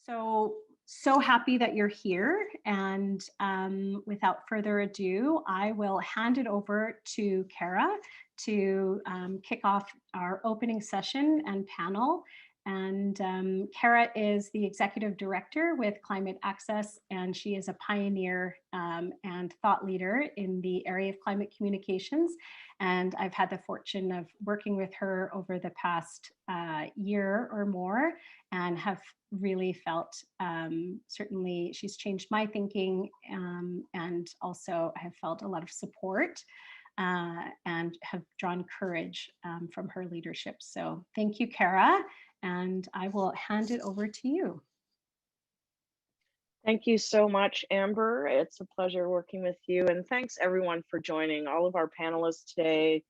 So happy that you're here. And without further ado, I will hand it over to Kara to kick off our opening session and panel. And Kara is the executive director with Climate Access, and she is a pioneer and thought leader in the area of climate communications. And I've had the fortune of working with her over the past year or more, and have really felt, certainly she's changed my thinking, and also I have felt a lot of support and have drawn courage from her leadership. So thank you, Kara, and I will hand it over to you. Thank you so much, Amber. It's a pleasure working with you, and thanks everyone for joining, all of our panelists today,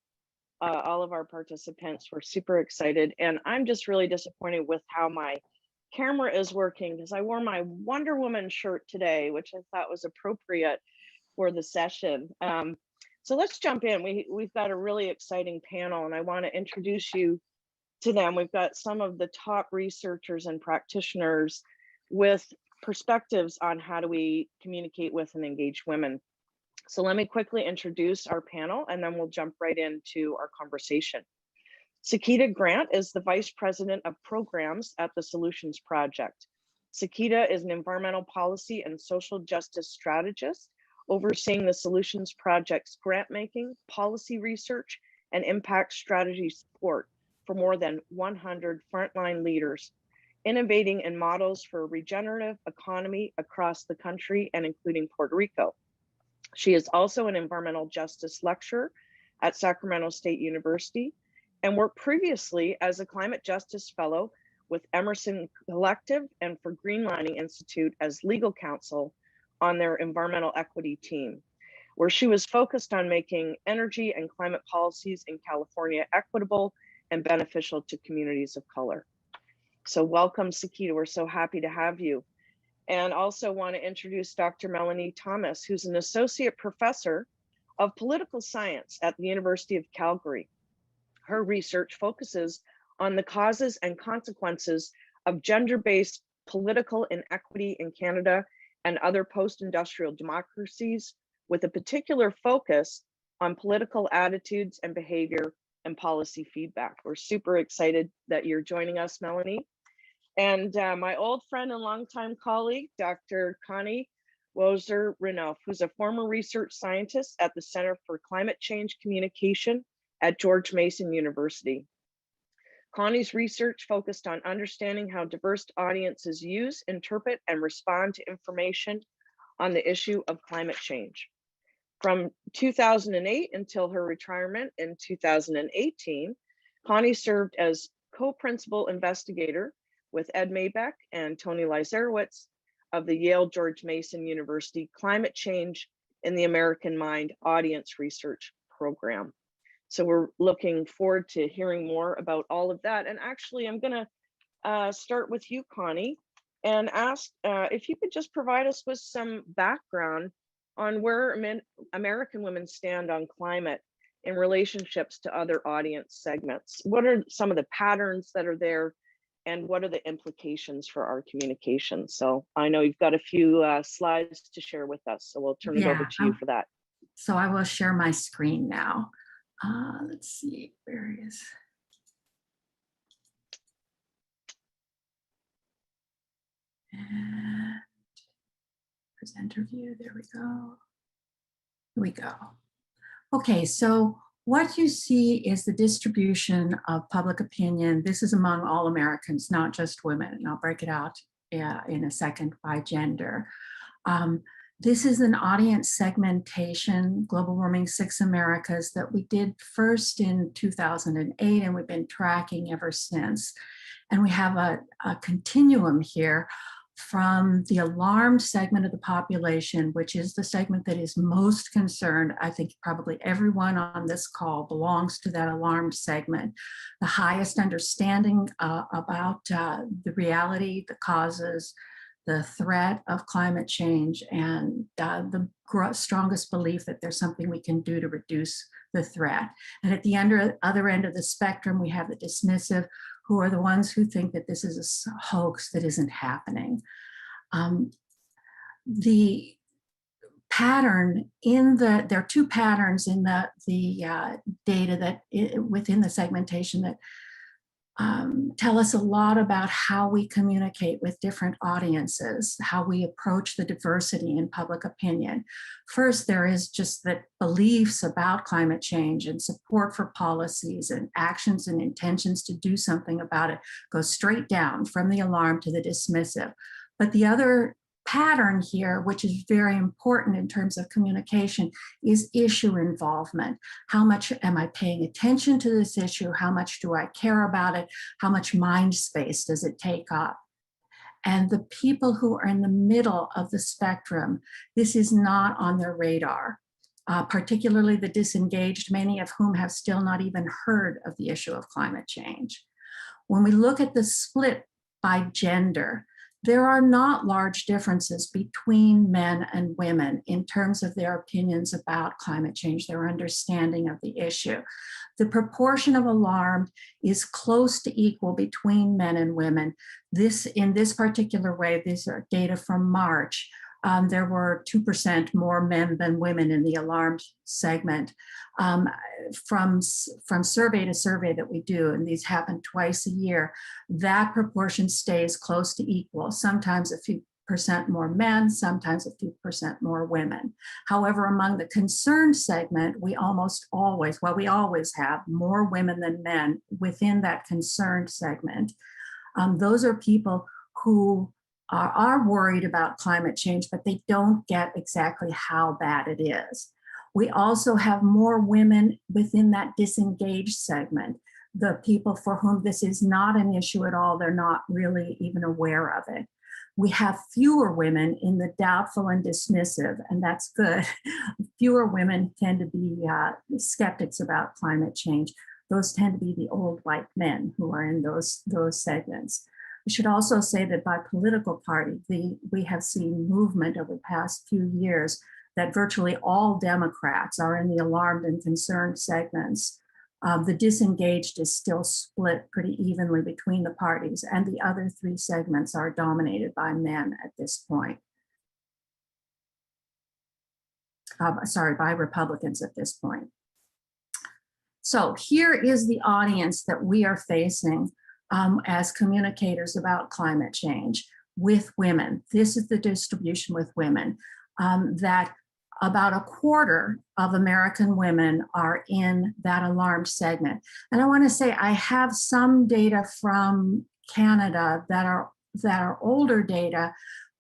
all of our participants. We're super excited, and I'm just really disappointed with how my camera is working because I wore my Wonder Woman shirt today, which I thought was appropriate for the session. So let's jump in. We've got a really exciting panel, and I want to introduce you to them. We've got some of the top researchers and practitioners with perspectives on how do we communicate with and engage women. So let me quickly introduce our panel, and then we'll jump right into our conversation. Sakita Grant is the Vice President of Programs at the Solutions Project. Sakita is an environmental policy and social justice strategist overseeing the Solutions Project's grant making, policy research, and impact strategy support for more than 100 frontline leaders, innovating in models for a regenerative economy across the country and including Puerto Rico. She is also an environmental justice lecturer at Sacramento State University and worked previously as a climate justice fellow with Emerson Collective and for Greenlining Institute as legal counsel on their environmental equity team, where she was focused on making energy and climate policies in California equitable and beneficial to communities of color. So welcome, Sakita. We're so happy to have you. And also want to introduce Dr. Melanie Thomas, who's an associate professor of political science at the University of Calgary. Her research focuses on the causes and consequences of gender-based political inequity in Canada and other post-industrial democracies, with a particular focus on political attitudes and behavior and policy feedback. We're super excited that you're joining us, Melanie. And my old friend and longtime colleague, Dr. Connie Wozer-Renouf, who's a former research scientist at the Center for Climate Change Communication at George Mason University. Connie's research focused on understanding how diverse audiences use, interpret, and respond to information on the issue of climate change. From 2008 until her retirement in 2018, Connie served as co-principal investigator with Ed Maybeck and Tony Lizerowitz of the Yale George Mason University Climate Change in the American Mind Audience Research Program. So we're looking forward to hearing more about all of that. And actually, I'm going to start with you, Connie, and ask if you could just provide us with some background on where American women stand on climate in relationships to other audience segments. What are some of the patterns that are there, and what are the implications for our communication? So I know you've got a few slides to share with us, so we'll turn it over to you for that. So I will share my screen now. Let's see, where is. And presenter view, there we go. Here we go. Okay, so what you see is the distribution of public opinion. This is among all Americans, not just women. And I'll break it out in a second by gender. This is an audience segmentation, Global Warming 6 Americas, that we did first in 2008, and we've been tracking ever since. And we have a continuum here from the alarmed segment of the population, which is the segment that is most concerned. I think probably everyone on this call belongs to that alarmed segment. The highest understanding about the reality, the causes, the threat of climate change, and the strongest belief that there's something we can do to reduce the threat. And at the other end of the spectrum, we have the dismissive, who are the ones who think that this is a hoax that isn't happening. The pattern there are two patterns in the data that within the segmentation that tell us a lot about how we communicate with different audiences, how we approach the diversity in public opinion. First, there is just that beliefs about climate change and support for policies and actions and intentions to do something about it go straight down from the alarm to the dismissive. But the other pattern here, which is very important in terms of communication, is issue involvement. How much am I paying attention to this issue? How much do I care about it? How much mind space does it take up? And the people who are in the middle of the spectrum, this is not on their radar, particularly the disengaged, many of whom have still not even heard of the issue of climate change. When we look at the split by gender, there are not large differences between men and women in terms of their opinions about climate change, their understanding of the issue. The proportion of alarmed is close to equal between men and women. In this particular way, these are data from March. There were 2% more men than women in the alarmed segment. From survey to survey that we do, and these happen twice a year, that proportion stays close to equal, sometimes a few percent more men, sometimes a few percent more women. However, among the concerned segment, we always have more women than men within that concerned segment. Those are people who are worried about climate change, but they don't get exactly how bad it is. We also have more women within that disengaged segment, the people for whom this is not an issue at all. They're not really even aware of it. We have fewer women in the doubtful and dismissive, and that's good. Fewer women tend to be skeptics about climate change. Those tend to be the old white men who are in those segments. We should also say that by political party, we have seen movement over the past few years that virtually all Democrats are in the alarmed and concerned segments. The disengaged is still split pretty evenly between the parties, and the other three segments are dominated by men at this point. By Republicans at this point. So here is the audience that we are facing as communicators about climate change with women. This is the distribution with women, that about a quarter of American women are in that alarmed segment. And I want to say I have some data from Canada that are older data,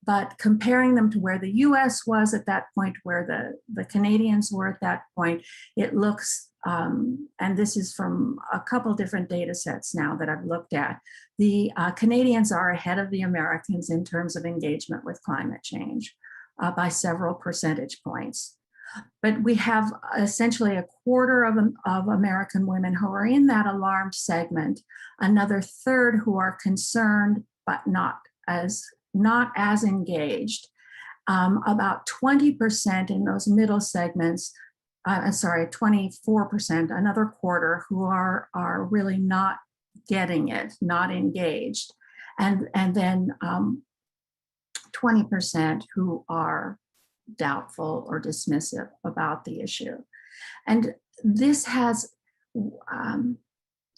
but comparing them to where the US was at that point, where the Canadians were at that point, it looks, and this is from a couple different data sets now that I've looked at, the Canadians are ahead of the Americans in terms of engagement with climate change by several percentage points. But we have essentially a quarter of American women who are in that alarmed segment, another third who are concerned but not as engaged, about 20% in those middle segments, 24%, another quarter who are really not getting it, not engaged, and then 20% who are doubtful or dismissive about the issue. And this has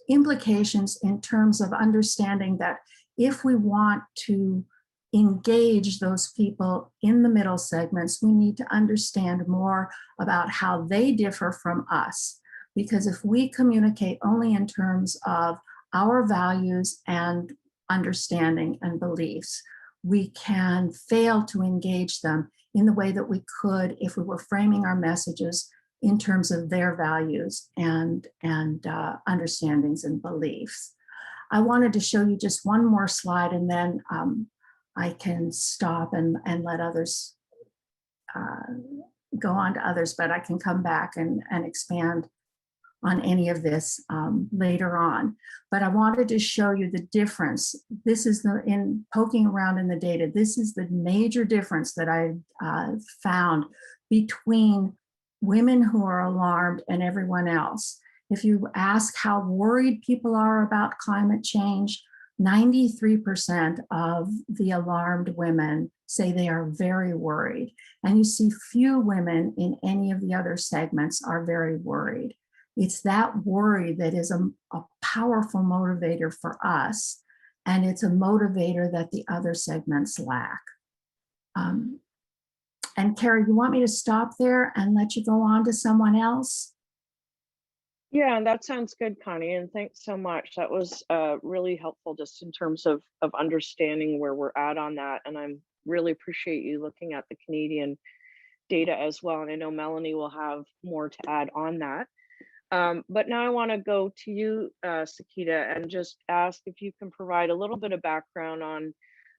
implications in terms of understanding that if we want to engage those people in the middle segments, we need to understand more about how they differ from us. Because if we communicate only in terms of our values and understanding and beliefs, we can fail to engage them in the way that we could if we were framing our messages in terms of their values and understandings and beliefs. I wanted to show you just one more slide, and then I can stop and let others go on to others, but I can come back and expand on any of this later on. But I wanted to show you the difference. This is in poking around in the data, this is the major difference that I found between women who are alarmed and everyone else. If you ask how worried people are about climate change, 93% of the alarmed women say they are very worried. And you see few women in any of the other segments are very worried. It's that worry that is a powerful motivator for us, and it's a motivator that the other segments lack. And Kara, you want me to stop there and let you go on to someone else? Yeah, that sounds good, Connie, and thanks so much. That was really helpful just in terms of understanding where we're at on that. And I'm really appreciate you looking at the Canadian data as well. And I know Melanie will have more to add on that. But now I want to go to you, Sakita, and just ask if you can provide a little bit of background on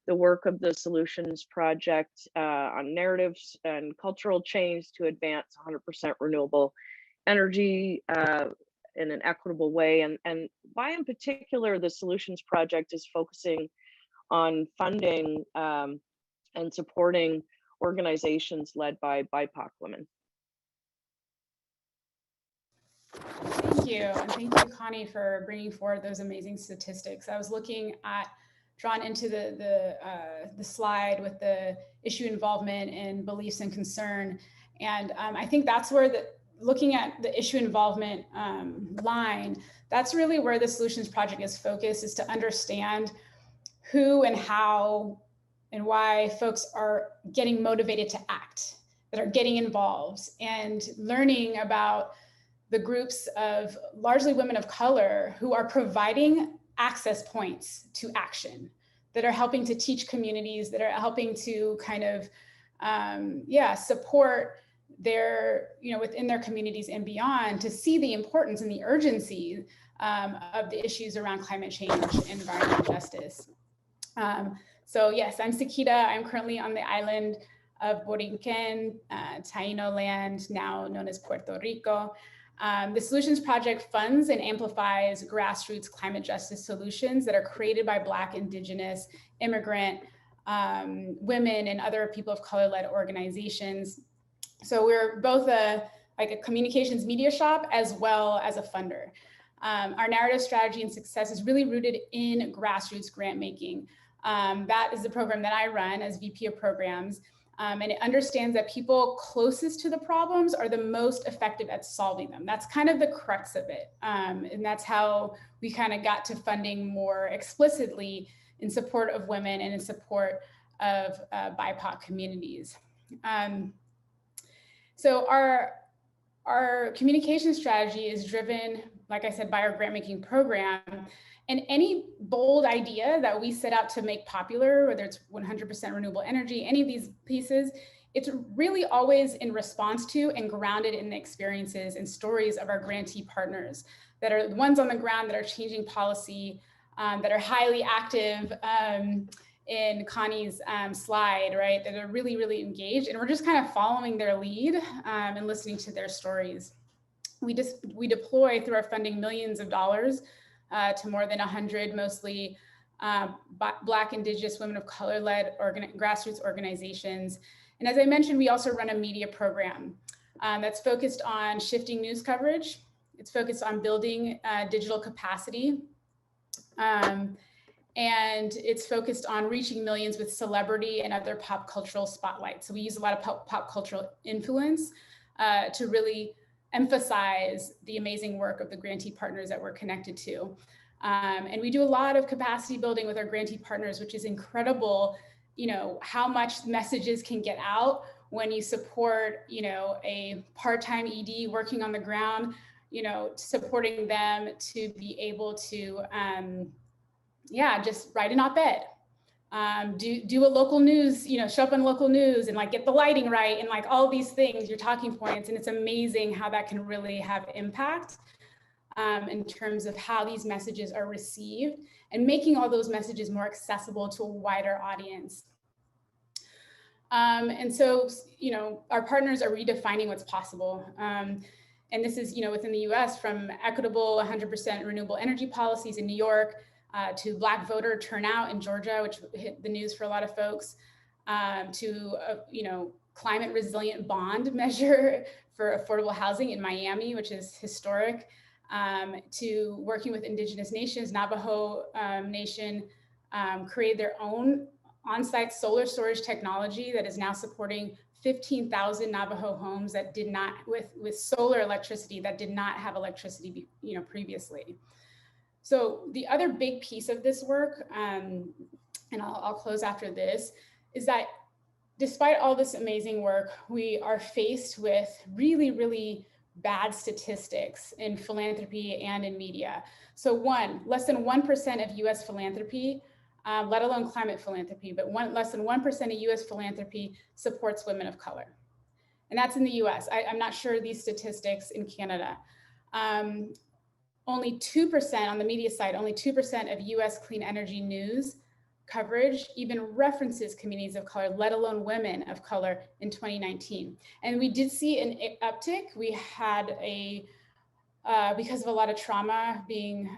the work of the Solutions Project on narratives and cultural change to advance 100% renewable energy in an equitable way, and why in particular the Solutions Project is focusing on funding and supporting organizations led by BIPOC women. Thank you, and thank you, Connie, for bringing forward those amazing statistics. I was looking at, drawn into the slide with the issue involvement and beliefs and concern, and I think that's where looking at the issue involvement line, that's really where the Solutions Project is focused, is to understand who and how and why folks are getting motivated to act, that are getting involved, and learning about the groups of largely women of color who are providing access points to action, that are helping to teach communities, that are helping to kind of, support their, within their communities and beyond, to see the importance and the urgency of the issues around climate change and environmental justice. So yes, I'm Sakita. I'm currently on the island of Borinquen, Taino land, now known as Puerto Rico. The Solutions Project funds and amplifies grassroots climate justice solutions that are created by Black, Indigenous, immigrant, women, and other people of color-led organizations. So we're both a communications media shop as well as a funder. Our narrative strategy and success is really rooted in grassroots grant making. That is the program that I run as VP of Programs. And it understands that people closest to the problems are the most effective at solving them. That's kind of the crux of it. And that's how we kind of got to funding more explicitly in support of women and in support of BIPOC communities. So our communication strategy is driven, like I said, by our grant making program. And any bold idea that we set out to make popular, whether it's 100% renewable energy, any of these pieces, it's really always in response to and grounded in the experiences and stories of our grantee partners that are the ones on the ground that are changing policy, that are highly active in Connie's slide, right? That are really, really engaged. And we're just kind of following their lead and listening to their stories. We deploy through our funding millions of dollars to more than 100, mostly Black, Indigenous, women of color-led grassroots organizations. And as I mentioned, we also run a media program that's focused on shifting news coverage. It's focused on building digital capacity. And it's focused on reaching millions with celebrity and other pop cultural spotlights. So we use a lot of pop cultural influence to really emphasize the amazing work of the grantee partners that we're connected to. And we do a lot of capacity building with our grantee partners, which is incredible, how much messages can get out when you support, a part-time ED working on the ground, supporting them to be able to, just write an op-ed. Do a local news, show up in local news and get the lighting right and all these things, your talking points. And it's amazing how that can really have impact in terms of how these messages are received and making all those messages more accessible to a wider audience. And so, our partners are redefining what's possible. And this is, within the US, from equitable 100% renewable energy policies in New York, to Black voter turnout in Georgia, which hit the news for a lot of folks, to climate resilient bond measure for affordable housing in Miami, which is historic, to working with Indigenous nations. Navajo Nation created their own on-site solar storage technology that is now supporting 15,000 Navajo homes that did not, with solar electricity, that did not have electricity, previously. So the other big piece of this work, and I'll close after this, is that despite all this amazing work, we are faced with really, really bad statistics in philanthropy and in media. So less than 1% of US philanthropy, let alone climate philanthropy, but less than 1% of US philanthropy supports women of color. And that's in the US. I'm not sure these statistics in Canada. Only 2% on the media side, only 2% of US clean energy news coverage even references communities of color, let alone women of color in 2019. And we did see an uptick. We had because of a lot of trauma being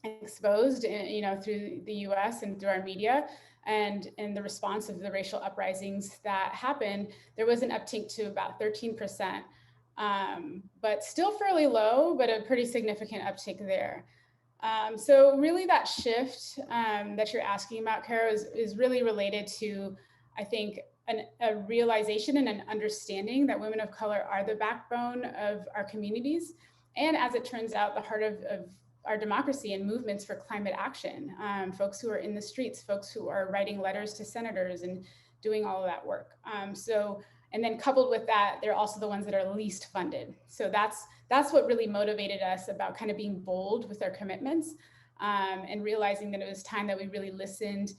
exposed, through the US and through our media, and the response of the racial uprisings that happened, there was an uptick to about 13%, but still fairly low, but a pretty significant uptick there. So really that shift that you're asking about, Kara, is really related to, I think, a realization and an understanding that women of color are the backbone of our communities. And as it turns out, the heart of our democracy and movements for climate action, folks who are in the streets, folks who are writing letters to senators and doing all of that work. And then coupled with that, they're also the ones that are least funded. So that's what really motivated us about kind of being bold with our commitments, and realizing that it was time that we really listened,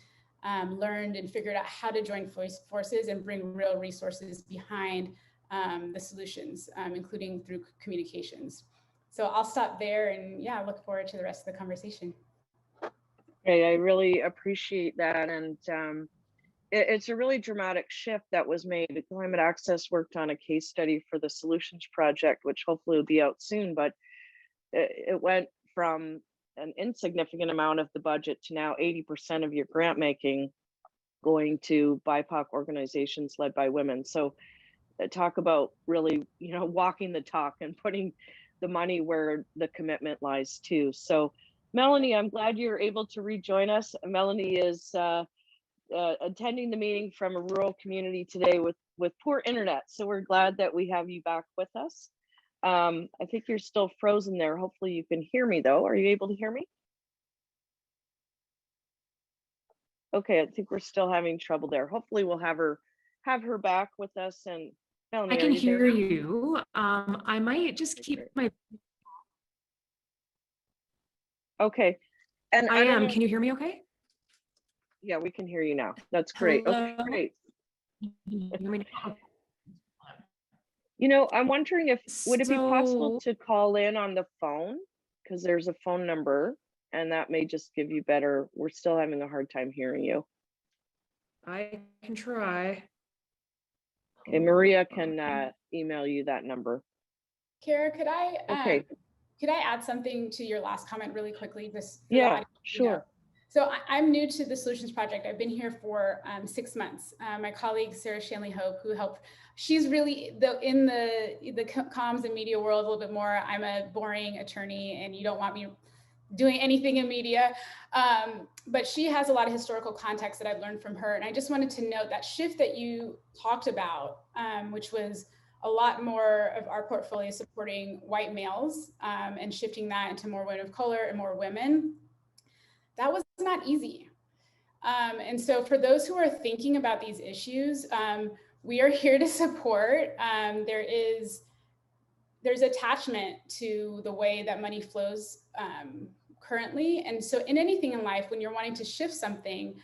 learned, and figured out how to join forces and bring real resources behind the solutions, including through communications. So I'll stop there, and yeah, I look forward to the rest of the conversation. Okay, I really appreciate that. And it's a really dramatic shift that was made. Climate Access worked on a case study for the Solutions Project, which hopefully will be out soon, but it went from an insignificant amount of the budget to now 80% of your grant making going to BIPOC organizations led by women. So talk about really, walking the talk and putting the money where the commitment lies too. So Melanie, I'm glad you're able to rejoin us. Melanie is attending the meeting from a rural community today with poor internet. So we're glad that we have you back with us. I think you're still frozen there. Hopefully you can hear me though. Are you able to hear me? Okay, I think we're still having trouble there. Hopefully we'll have her back with us. And Melanie, I can hear you. I might just keep my. Okay. And I am. Can you hear me okay? Yeah, we can hear you now. That's great. Hello? Okay, great. Hear me now? I'm wondering if would it be possible to call in on the phone, because there's a phone number and that may just give you better. We're still having a hard time hearing you. I can try. Okay, Maria can email you that number. Kara, could I Okay. Could I add something to your last comment really quickly? Yeah, sure. So I'm new to the Solutions Project. I've been here for 6 months. My colleague, Sarah Shanley Hope, who helped, she's really in the comms and media world a little bit more. I'm a boring attorney and you don't want me doing anything in media. But she has a lot of historical context that I've learned from her. And I just wanted to note that shift that you talked about, which was a lot more of our portfolio supporting white males, and shifting that into more women of color and more women. That was not easy. And so for those who are thinking about these issues, we are here to support. There's attachment to the way that money flows currently. And so in anything in life, when you're wanting to shift something,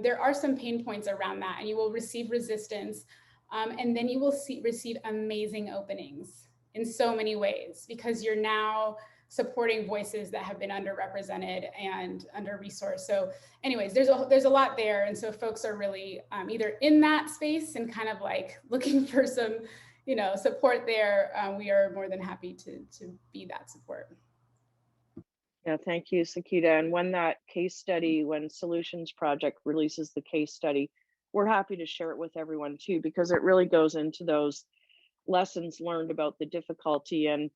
there are some pain points around that, and you will receive resistance. And then you will receive amazing openings in so many ways, because you're now supporting voices that have been underrepresented and under-resourced. So anyways, there's a lot there. And so folks are really either in that space and kind of like looking for some, support there. We are more than happy to be that support. Yeah, thank you, Sakita. And when Solutions Project releases the case study, we're happy to share it with everyone too, because it really goes into those lessons learned about the difficulty. And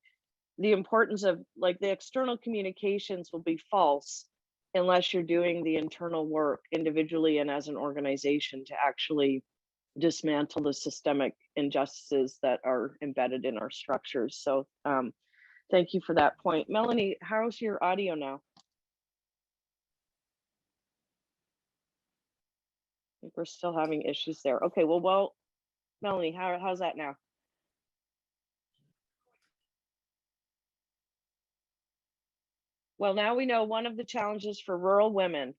the importance of, like, the external communications will be false unless you're doing the internal work individually and as an organization to actually dismantle the systemic injustices that are embedded in our structures. So thank you for that point. Melanie, how's your audio now? I think we're still having issues there. Okay, well, Melanie, how's that now? Well, now we know one of the challenges for rural women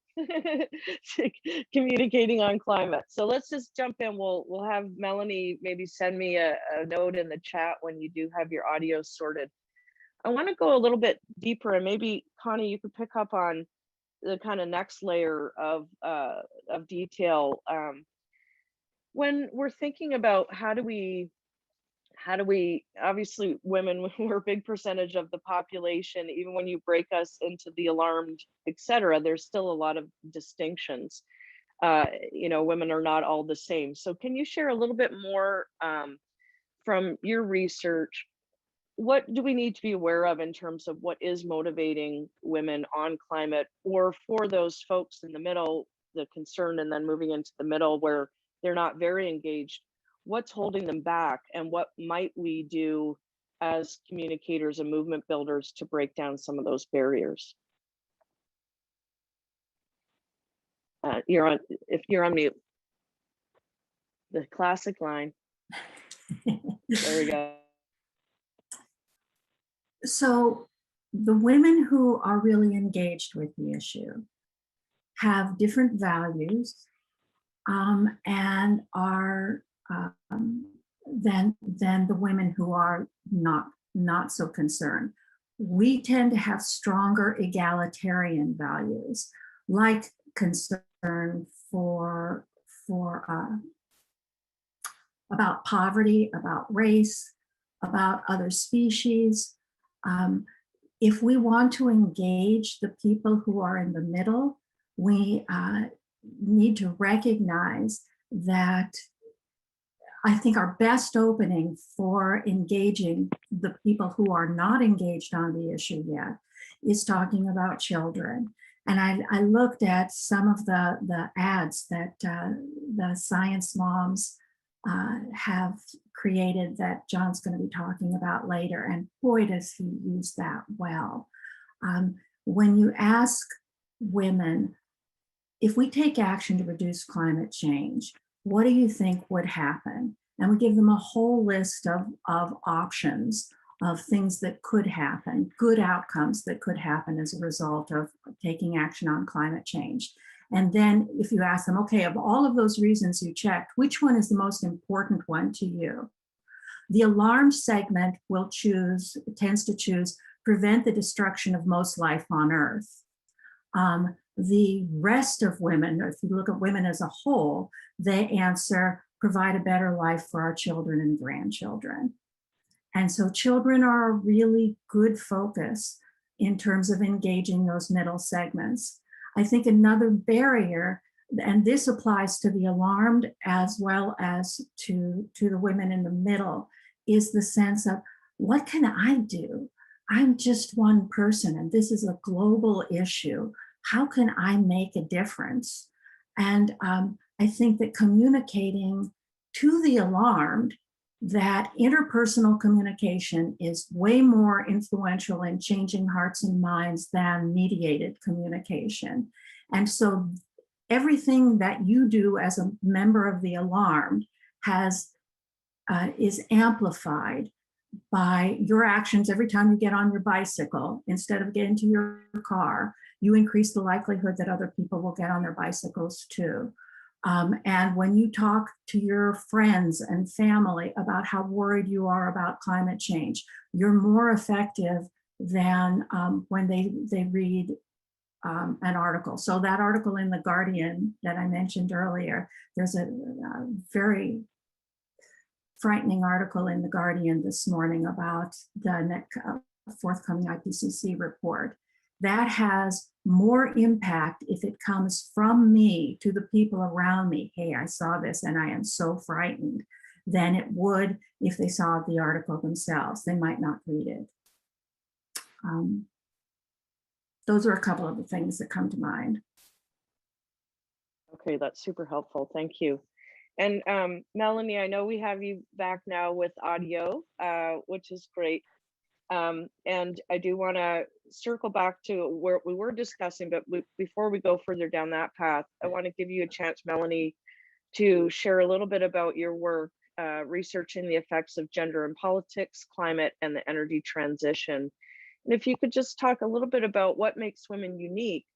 communicating on climate. So let's just jump in. We'll have Melanie maybe send me a note in the chat when you do have your audio sorted. I want to go a little bit deeper, and maybe Connie, you could pick up on the kind of next layer of detail. When we're thinking about how do we obviously women, we're a big percentage of the population, even when you break us into the alarmed, etc., there's still a lot of distinctions. Women are not all the same. So can you share a little bit more from your research? What do we need to be aware of in terms of what is motivating women on climate, or for those folks in the middle, the concerned, and then moving into the middle where they're not very engaged? What's holding them back, and what might we do as communicators and movement builders to break down some of those barriers? If you're on mute. The classic line. There we go. So the women who are really engaged with the issue have different values and are than the women who are not so concerned. We tend to have stronger egalitarian values, like concern for about poverty, about race, about other species. If we want to engage the people who are in the middle, we need to recognize that I think our best opening for engaging the people who are not engaged on the issue yet is talking about children. And I looked at some of the ads that the science moms have created that John's going to be talking about later. And boy, does he use that well. When you ask women, if we take action to reduce climate change, what do you think would happen? And we give them a whole list of options of things that could happen, good outcomes that could happen as a result of taking action on climate change. And then if you ask them, okay, of all of those reasons you checked, which one is the most important one to you? The alarmed segment tends to choose prevent the destruction of most life on Earth. The rest of women, or if you look at women as a whole, they answer provide a better life for our children and grandchildren. And so children are a really good focus in terms of engaging those middle segments. I think another barrier, and this applies to the alarmed as well as to the women in the middle, is the sense of, what can I do? I'm just one person, and this is a global issue. How can I make a difference? And I think that communicating to the alarmed that interpersonal communication is way more influential in changing hearts and minds than mediated communication. And so everything that you do as a member of the alarmed is amplified by your actions. Every time you get on your bicycle, instead of getting to your car, you increase the likelihood that other people will get on their bicycles too. And when you talk to your friends and family about how worried you are about climate change, you're more effective than when they read an article. So that article in The Guardian that I mentioned earlier, there's a very frightening article in The Guardian this morning about the forthcoming IPCC report. That has more impact if it comes from me to the people around me. Hey, I saw this and I am so frightened, than it would if they saw the article themselves. They might not read it. Um, those are a couple of the things that come to mind. Okay, that's super helpful. Thank you. And Melanie, I know we have you back now with audio, which is great. And I do want to circle back to where we were discussing, but before we go further down that path, I want to give you a chance, Melanie, to share a little bit about your work researching the effects of gender in politics, climate, and the energy transition. And if you could just talk a little bit about what makes women unique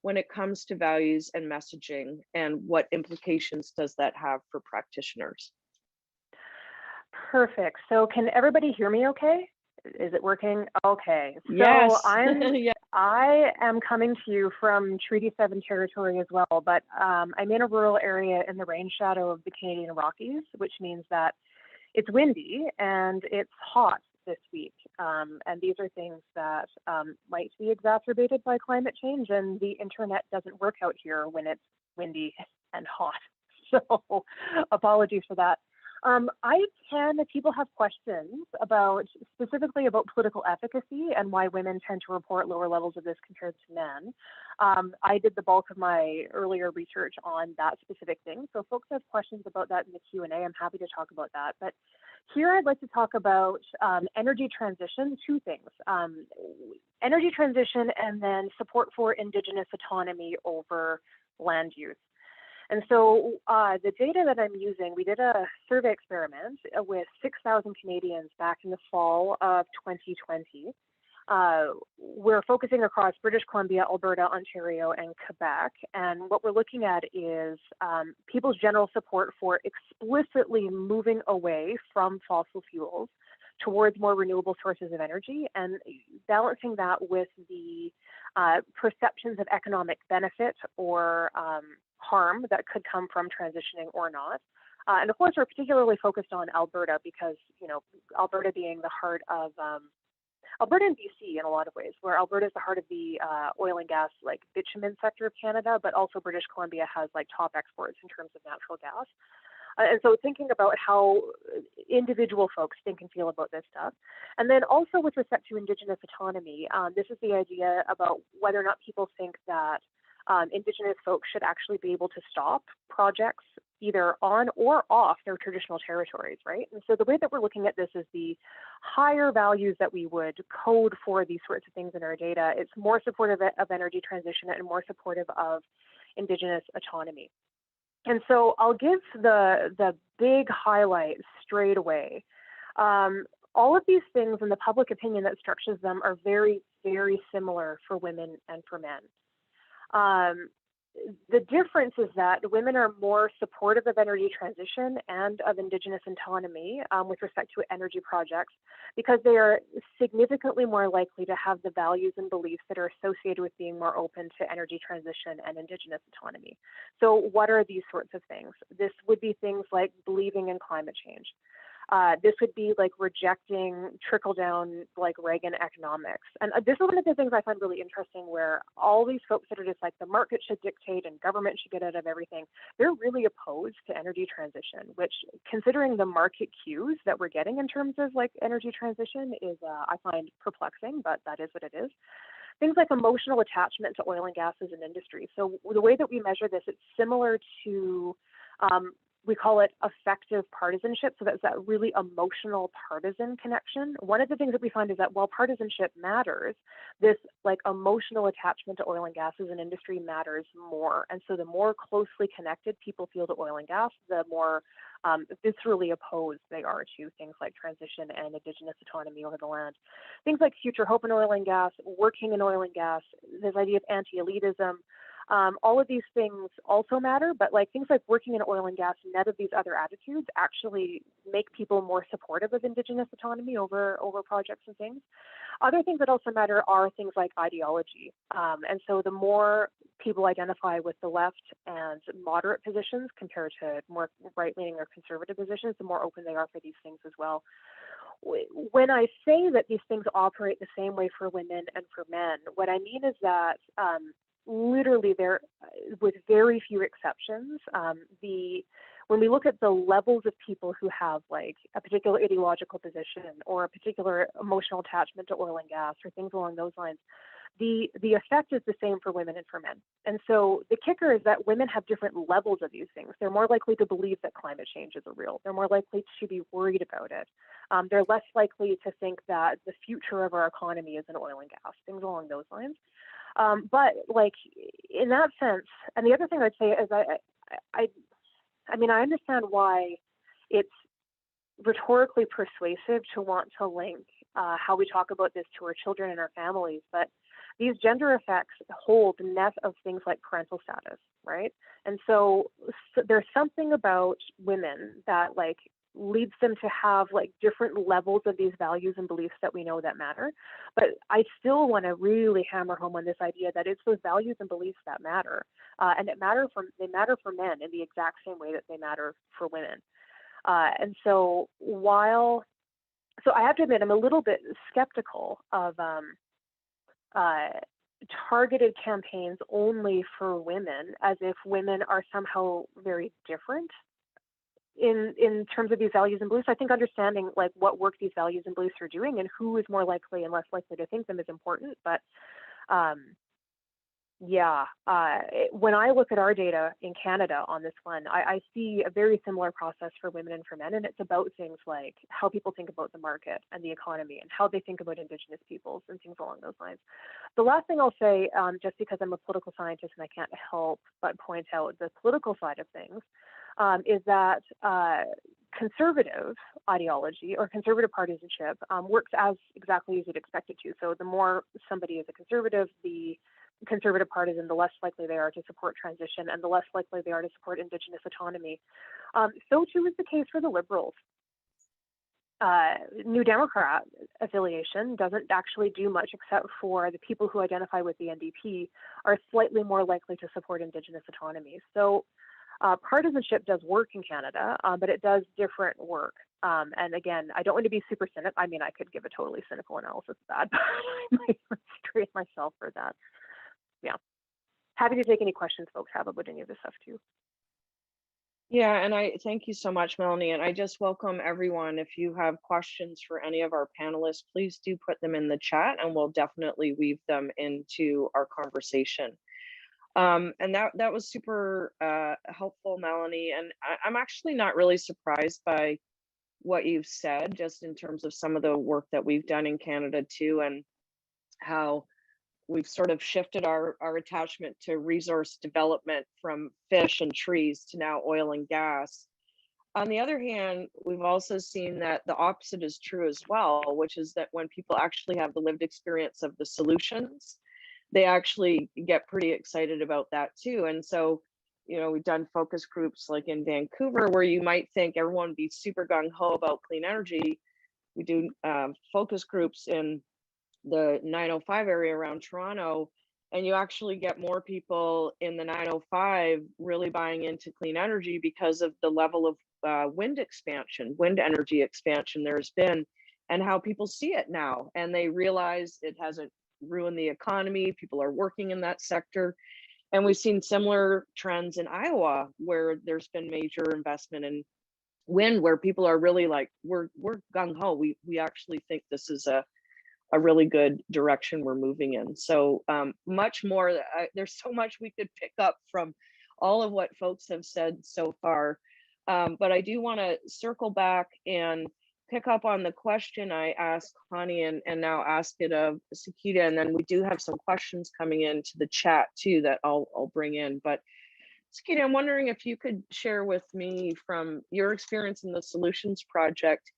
when it comes to values and messaging, and what implications does that have for practitioners? Perfect. So can everybody hear me okay? Is it working? Okay. So Yes. I am coming to you from Treaty 7 territory as well, but I'm in a rural area in the rain shadow of the Canadian Rockies, which means that it's windy and it's hot this week. And these are things that might be exacerbated by climate change, and the internet doesn't work out here when it's windy and hot. So apologies for that. I can, if people have questions specifically about political efficacy and why women tend to report lower levels of this compared to men. I did the bulk of my earlier research on that specific thing. So folks have questions about that in the Q&A, I'm happy to talk about that. But here I'd like to talk about energy transition, two things. Energy transition and then support for Indigenous autonomy over land use. And so the data that I'm using, we did a survey experiment with 6,000 Canadians back in the fall of 2020. We're focusing across British Columbia, Alberta, Ontario, and Quebec. And what we're looking at is people's general support for explicitly moving away from fossil fuels towards more renewable sources of energy, and balancing that with the perceptions of economic benefit or harm that could come from transitioning or not. And of course, we're particularly focused on Alberta because, Alberta being the heart of Alberta and BC in a lot of ways, where Alberta is the heart of the oil and gas, like bitumen sector of Canada, but also British Columbia has like top exports in terms of natural gas. And so thinking about how individual folks think and feel about this stuff. And then also with respect to Indigenous autonomy, this is the idea about whether or not people think that Indigenous folks should actually be able to stop projects either on or off their traditional territories, right? And so the way that we're looking at this is the higher values that we would code for these sorts of things in our data. It's more supportive of energy transition and more supportive of Indigenous autonomy. And so I'll give the big highlights straight away. All of these things and the public opinion that structures them are very, very similar for women and for men. The difference is that women are more supportive of energy transition and of Indigenous autonomy with respect to energy projects because they are significantly more likely to have the values and beliefs that are associated with being more open to energy transition and Indigenous autonomy. So what are these sorts of things? This would be things like believing in climate change. This would be like rejecting trickle-down like Reagan economics. And this is one of the things I find really interesting where all these folks that are just like the market should dictate and government should get out of everything, they're really opposed to energy transition, which considering the market cues that we're getting in terms of like energy transition is, I find perplexing, but that is what it is. Things like emotional attachment to oil and gas as an industry. So the way that we measure this, it's similar to we call it effective partisanship. So that's that really emotional partisan connection. One of the things that we find is that while partisanship matters, this like emotional attachment to oil and gas as an industry matters more. And so the more closely connected people feel to oil and gas, the more viscerally opposed they are to things like transition and Indigenous autonomy over the land. Things like future hope in oil and gas, working in oil and gas, this idea of anti-elitism, all of these things also matter, but like things like working in oil and gas, net of these other attitudes actually make people more supportive of Indigenous autonomy over projects and things. Other things that also matter are things like ideology. And so the more people identify with the left and moderate positions compared to more right-leaning or conservative positions, the more open they are for these things as well. When I say that these things operate the same way for women and for men, what I mean is that literally there, with very few exceptions, when we look at the levels of people who have like a particular ideological position or a particular emotional attachment to oil and gas or things along those lines, the effect is the same for women and for men. And so the kicker is that women have different levels of these things. They're more likely to believe that climate change is real. They're more likely to be worried about it. They're less likely to think that the future of our economy is in oil and gas, things along those lines. But like in that sense, and the other thing I'd say is I mean, I understand why it's rhetorically persuasive to want to link how we talk about this to our children and our families, but these gender effects hold the net of things like parental status, right? And so there's something about women that like leads them to have like different levels of these values and beliefs that we know that matter. But I still want to really hammer home on this idea that it's those values and beliefs that matter, and they matter for men in the exact same way that they matter for women. And so so I have to admit, I'm a little bit skeptical of targeted campaigns only for women, as if women are somehow very different in terms of these values and beliefs. I think understanding like what work these values and beliefs are doing and who is more likely and less likely to think them is important. But when I look at our data in Canada on this one, I see a very similar process for women and for men, and it's about things like how people think about the market and the economy and how they think about Indigenous peoples and things along those lines. The last thing I'll say, just because I'm a political scientist and I can't help but point out the political side of things, is that conservative ideology or conservative partisanship works as exactly as you'd expect it to. So the more somebody is a conservative, the conservative partisan, the less likely they are to support transition and the less likely they are to support Indigenous autonomy. So too is the case for the Liberals. New Democrat affiliation doesn't actually do much except for the people who identify with the NDP are slightly more likely to support Indigenous autonomy. So partisanship does work in Canada, but it does different work. And again, I don't want to be super cynical. I mean, I could give a totally cynical analysis of that, but I might frustrate myself for that. Yeah. Happy to take any questions folks have about any of this stuff too. Yeah, and I thank you so much, Melanie. And I just welcome everyone. If you have questions for any of our panelists, please do put them in the chat and we'll definitely weave them into our conversation. And that was super helpful, Melanie. And I'm actually not really surprised by what you've said, just in terms of some of the work that we've done in Canada too, and how we've sort of shifted our attachment to resource development from fish and trees to now oil and gas. On the other hand, we've also seen that the opposite is true as well, which is that when people actually have the lived experience of the solutions, they actually get pretty excited about that too. And so, you know, we've done focus groups like in Vancouver, where you might think everyone would be super gung-ho about clean energy. We do focus groups in the 905 area around Toronto, and you actually get more people in the 905 really buying into clean energy because of the level of wind energy expansion there's been, and how people see it now. And they realize it hasn't ruined the economy. People are working in that sector. And we've seen similar trends in Iowa, where there's been major investment in wind, where people are really like, we're gung-ho. We actually think this is a really good direction we're moving in. So much more, there's so much we could pick up from all of what folks have said so far. But I do want to circle back and pick up on the question I asked Connie and now ask it of Sakita. And then we do have some questions coming into the chat too that I'll bring in. But Sakita, I'm wondering if you could share with me from your experience in the Solutions Project,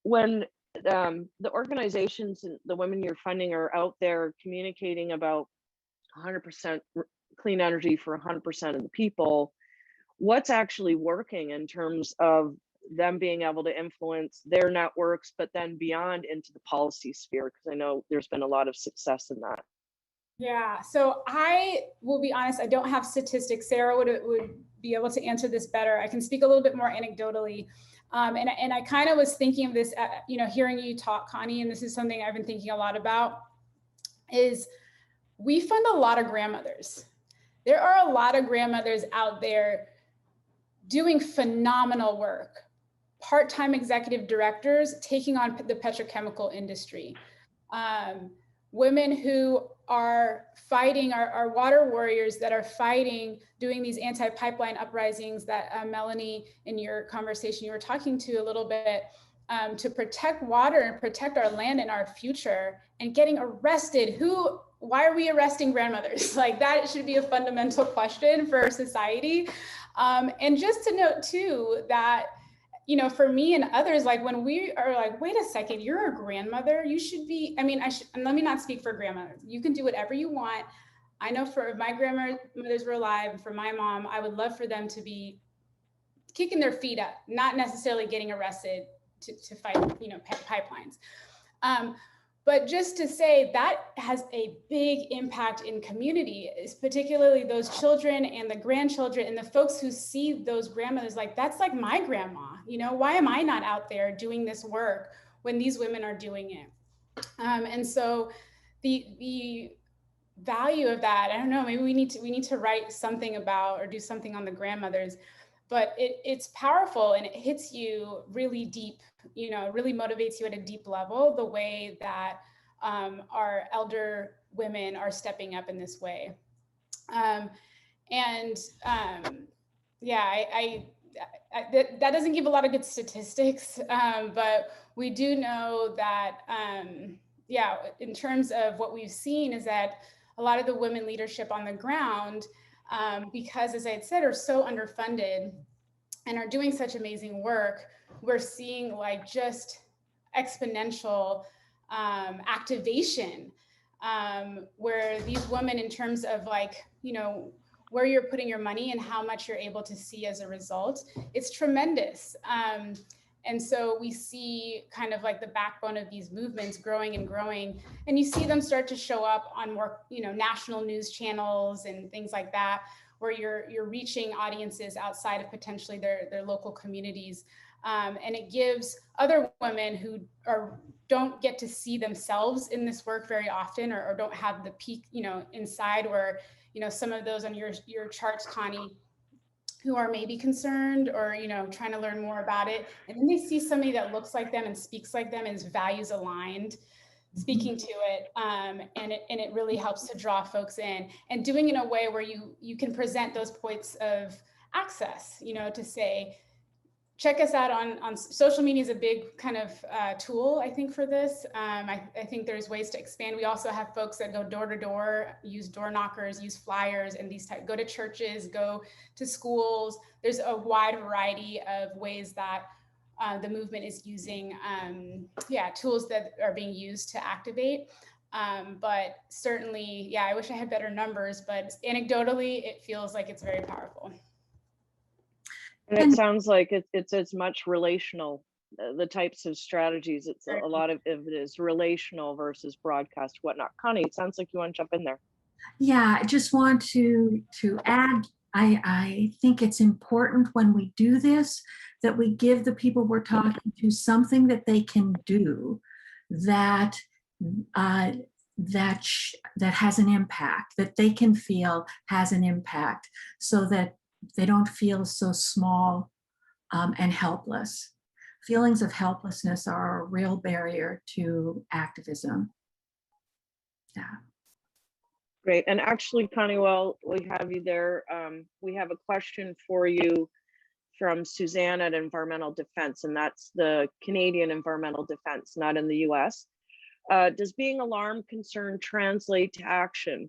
when the organizations and the women you're funding are out there communicating about 100% clean energy for 100% of the people, what's actually working in terms of them being able to influence their networks, but then beyond into the policy sphere? Because I know there's been a lot of success in that. Yeah, so I will be honest, I don't have statistics. Sarah would be able to answer this better. I can speak a little bit more anecdotally. And I kind of was thinking of this, hearing you talk, Connie, and this is something I've been thinking a lot about, is we fund a lot of grandmothers. There are a lot of grandmothers out there doing phenomenal work. Part-time executive directors taking on the petrochemical industry. Women who are fighting, our water warriors that are fighting, doing these anti-pipeline uprisings that Melanie, in your conversation, you were talking to a little bit, to protect water and protect our land and our future, and getting arrested. Why are we arresting grandmothers? Like, that should be a fundamental question for society. And just to note too, that, you know, for me and others, like when we are like, wait a second, you're a grandmother, you should be, I mean, and let me not speak for grandmothers. You can do whatever you want. I know for if my grandmothers were alive, and for my mom, I would love for them to be kicking their feet up, not necessarily getting arrested to fight, you know, pipelines. But just to say that has a big impact in community, is particularly those children and the grandchildren and the folks who see those grandmothers like, that's like my grandma, you know, why am I not out there doing this work when these women are doing it? And so the value of that, I don't know, maybe we need to write something about or do something on the grandmothers, but it's powerful and it hits you really deep, you know, really motivates you at a deep level, the way that our elder women are stepping up in this way. Yeah, that doesn't give a lot of good statistics, but we do know that, yeah, in terms of what we've seen is that a lot of the women leadership on the ground, because as I had said, are so underfunded and are doing such amazing work, we're seeing like just exponential activation, where these women, in terms of like, you know, where you're putting your money and how much you're able to see as a result, it's tremendous. And so we see kind of like the backbone of these movements growing and growing, and you see them start to show up on more, you know, national news channels and things like that, where you're reaching audiences outside of potentially their local communities. And it gives other women who don't get to see themselves in this work very often, or don't have the peak, you know, inside, where, you know, some of those on your charts, Connie, who are maybe concerned or, you know, trying to learn more about it. And then they see somebody that looks like them and speaks like them and is values aligned, speaking to it, and it really helps to draw folks in, and doing it in a way where you can present those points of access, you know, to say, check us out on social media is a big kind of tool, I think, for this. I think there's ways to expand. We also have folks that go door to door, use door knockers, use flyers, and go to churches, go to schools. There's a wide variety of ways that the movement is using, tools that are being used to activate. But certainly, yeah, I wish I had better numbers, but anecdotally, it feels like it's very powerful. And it sounds like it's as much relational, the types of strategies. It's a lot of it is relational versus broadcast, whatnot. Connie, it sounds like you want to jump in there. Yeah, I just want to add, I think it's important when we do this that we give the people we're talking to something that they can do that that has an impact, that they can feel has an impact, so that they don't feel so small and helpless. Feelings of helplessness are a real barrier to activism. Yeah. Great. And actually, Connie, while we have you there, we have a question for you from Suzanne at Environmental Defense, and that's the Canadian Environmental Defense, not in the US. Does being alarmed concern translate to action?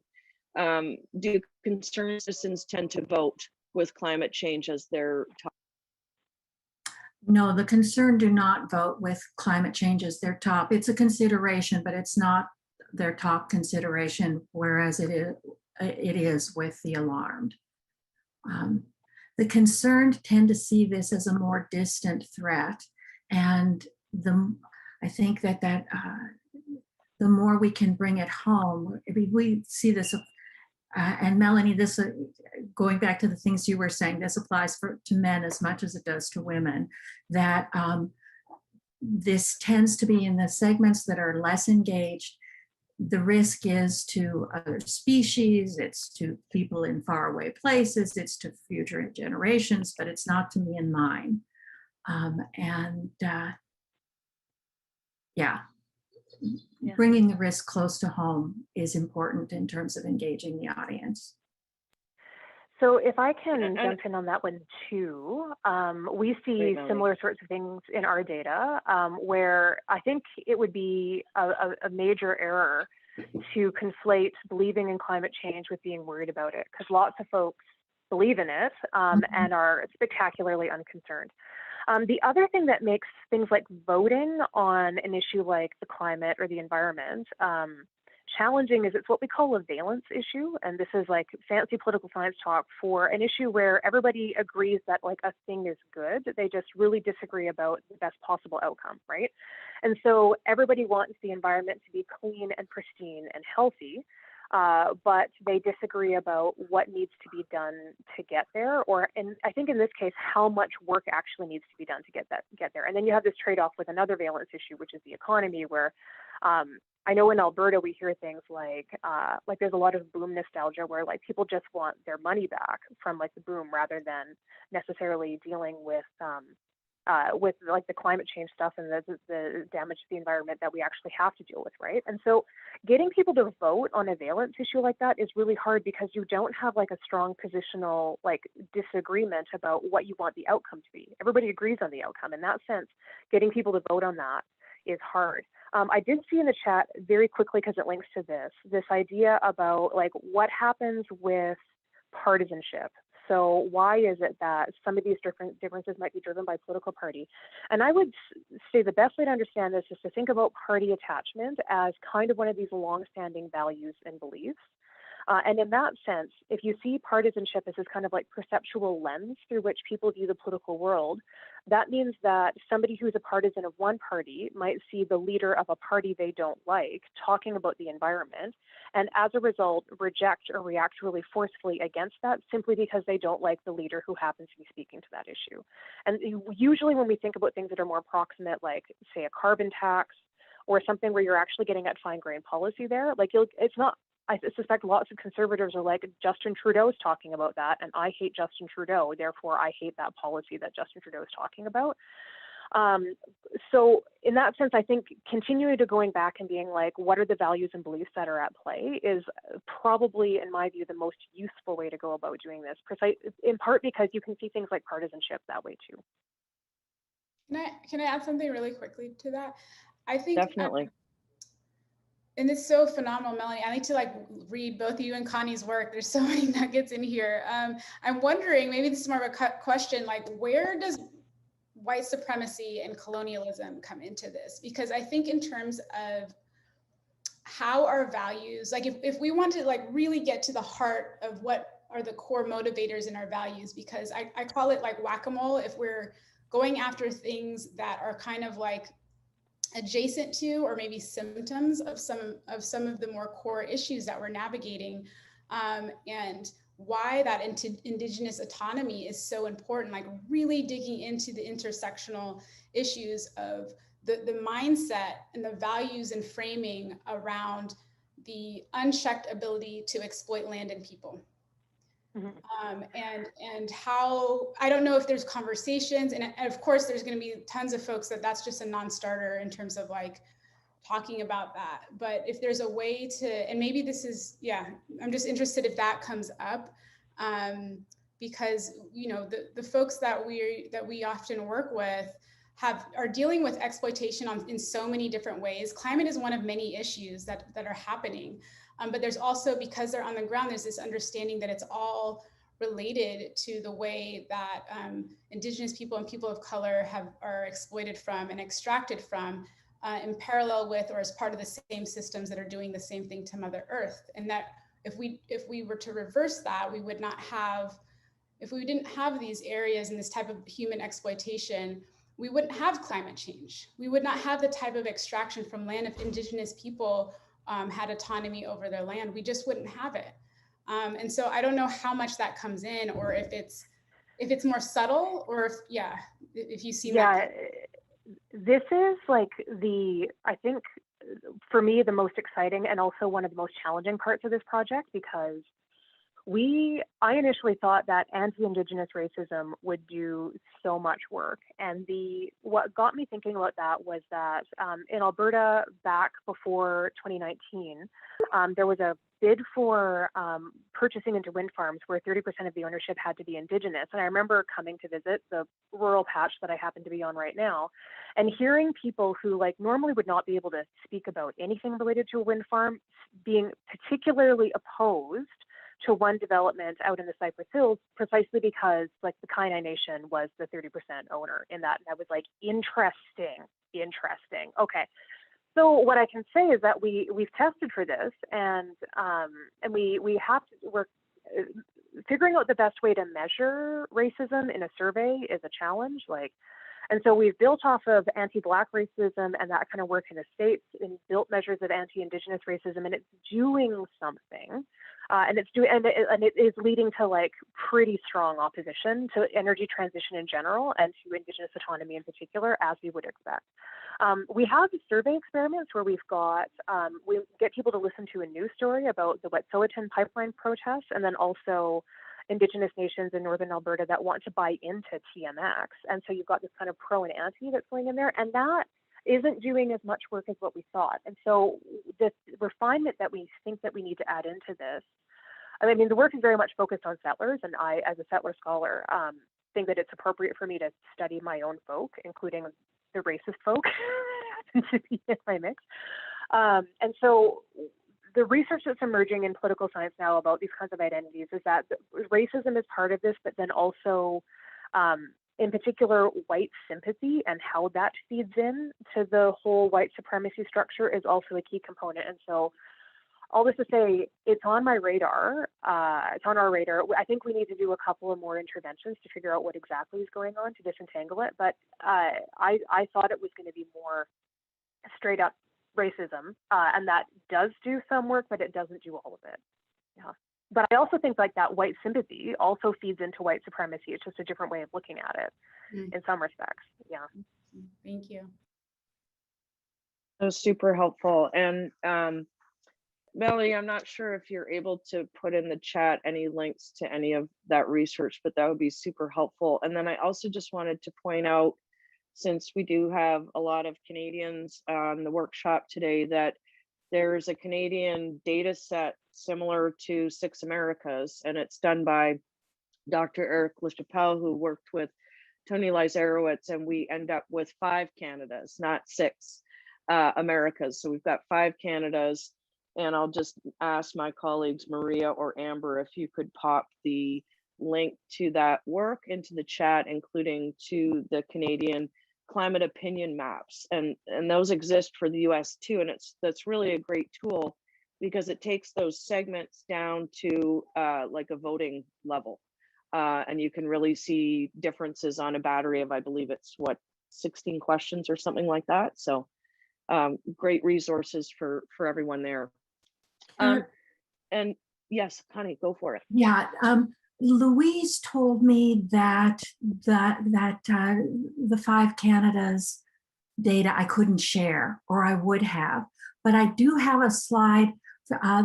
Do concerned citizens tend to vote with climate change as their top? No, the concerned do not vote with climate change as their top. It's a consideration, but it's not their top consideration, whereas it is with the alarmed. The concerned tend to see this as a more distant threat, and I think that the more we can bring it home, we see this. And Melanie, this going back to the things you were saying, this applies to men as much as it does to women, that this tends to be in the segments that are less engaged. the risk is to other species, it's to people in faraway places, it's to future generations, but it's not to me and mine. Yeah, bringing the risk close to home is important in terms of engaging the audience. So if I can jump in on that one too, we see similar sorts of things in our data where I think it would be a major error to conflate believing in climate change with being worried about it, because lots of folks believe in it and are spectacularly unconcerned. The other thing that makes things like voting on an issue like the climate or the environment challenging is it's what we call a valence issue. And this is like fancy political science talk for an issue where everybody agrees that like a thing is good. They just really disagree about the best possible outcome, right? And so everybody wants the environment to be clean and pristine and healthy, but they disagree about what needs to be done to get there, or, and I think in this case, how much work actually needs to be done to get there. And then you have this trade-off with another valence issue, which is the economy, where I know in Alberta we hear things like there's a lot of boom nostalgia, where like people just want their money back from like the boom rather than necessarily dealing with like the climate change stuff and the damage to the environment that we actually have to deal with, right? And so getting people to vote on a valence issue like that is really hard, because you don't have like a strong positional like disagreement about what you want the outcome to be. Everybody agrees on the outcome. In that sense, getting people to vote on that is hard. I did see in the chat very quickly, because it links to this idea about like what happens with partisanship. So why is it that some of these differences might be driven by political party? And I would say the best way to understand this is to think about party attachment as kind of one of these long-standing values and beliefs. And in that sense, if you see partisanship as this kind of like perceptual lens through which people view the political world, that means that somebody who's a partisan of one party might see the leader of a party they don't like talking about the environment, and as a result, reject or react really forcefully against that simply because they don't like the leader who happens to be speaking to that issue. And usually when we think about things that are more proximate, like say a carbon tax or something where you're actually getting at fine-grained policy there, like it's not, I suspect lots of conservatives are like, Justin Trudeau's talking about that, and I hate Justin Trudeau, therefore I hate that policy that Justin Trudeau is talking about. So in that sense, I think continuing to going back and being like, what are the values and beliefs that are at play is probably, in my view, the most useful way to go about doing this, in part because you can see things like partisanship that way too. Can I add something really quickly to that? I think definitely. And it's so phenomenal, Melanie. I need to like read both you and Connie's work. There's so many nuggets in here. I'm wondering, maybe this is more of a question, like where does white supremacy and colonialism come into this? Because I think in terms of how our values, like if we want to like really get to the heart of what are the core motivators in our values, because I call it like whack-a-mole, if we're going after things that are kind of like adjacent to or maybe symptoms of some of the more core issues that we're navigating, and why that indigenous autonomy is so important, like really digging into the intersectional issues of the mindset and the values and framing around the unchecked ability to exploit land and people. Mm-hmm. And how, I don't know if there's conversations, and of course there's going to be tons of folks that's just a non-starter in terms of like talking about that. But if there's a way to, and maybe this is, yeah, I'm just interested if that comes up, because you know the folks that we often work with are dealing with exploitation in so many different ways. Climate is one of many issues that are happening. But there's also, because they're on the ground, there's this understanding that it's all related to the way that Indigenous people and people of color are exploited from and extracted from in parallel with or as part of the same systems that are doing the same thing to Mother Earth. And that if we were to reverse that, we would not have, if we didn't have these areas and this type of human exploitation, we wouldn't have climate change. We would not have the type of extraction from land if Indigenous people had autonomy over their land. We just wouldn't have it. And so I don't know how much that comes in, or if it's more subtle, or if you see that. This is like I think for me, the most exciting and also one of the most challenging parts of this project, because I initially thought that anti-Indigenous racism would do so much work. And what got me thinking about that was that in Alberta, back before 2019, there was a bid for purchasing into wind farms where 30% of the ownership had to be Indigenous. And I remember coming to visit the rural patch that I happen to be on right now and hearing people who like normally would not be able to speak about anything related to a wind farm being particularly opposed to one development out in the Cypress Hills, precisely because like the Kainai Nation was the 30% owner in that. And I was like, interesting. Okay. So what I can say is that we've tested for this, and we have to work. Figuring out the best way to measure racism in a survey is a challenge. And so we've built off of anti-Black racism and that kind of work in the States, and built measures of anti-Indigenous racism, and it's doing something. And it is leading to like pretty strong opposition to energy transition in general and to Indigenous autonomy in particular, as we would expect. We have survey experiments where we get people to listen to a news story about the Wet'suwet'en pipeline protests, and then also Indigenous nations in Northern Alberta that want to buy into TMX. And so you've got this kind of pro and anti that's going in there, and that isn't doing as much work as what we thought. And so this refinement that we think that we need to add into this, I mean, the work is very much focused on settlers, and I, as a settler scholar, think that it's appropriate for me to study my own folk, including the racist folk that happen to be in my mix. And so the research that's emerging in political science now about these kinds of identities is that racism is part of this, but then also, in particular, white sympathy and how that feeds in to the whole white supremacy structure is also a key component. And so all this to say, it's on my radar. It's on our radar. I think we need to do a couple of more interventions to figure out what exactly is going on to disentangle it. But I thought it was going to be more straight up racism, and that does do some work, but it doesn't do all of it. Yeah. But I also think like that white sympathy also feeds into white supremacy. It's just a different way of looking at it in some respects. Yeah. Thank you. That was super helpful. And Melody, I'm not sure if you're able to put in the chat any links to any of that research, but that would be super helpful. And then I also just wanted to point out, since we do have a lot of Canadians on the workshop today, that there's a Canadian data set similar to Six Americas, and it's done by Dr. Eric LaChapelle, who worked with Tony Lizarowitz, and we end up with 5 Canadas, not 6 Americas. So we've got 5 Canadas. And I'll just ask my colleagues, Maria or Amber, if you could pop the link to that work into the chat, including to the Canadian climate opinion maps. And those exist for the US too. And that's really a great tool because it takes those segments down to like a voting level. And you can really see differences on a battery of, I believe it's 16 questions or something like that. So great resources for everyone there. And yes, Connie, go for it. Yeah, Louise told me that the 5 Canadas data I couldn't share, or I would have, but I do have a slide.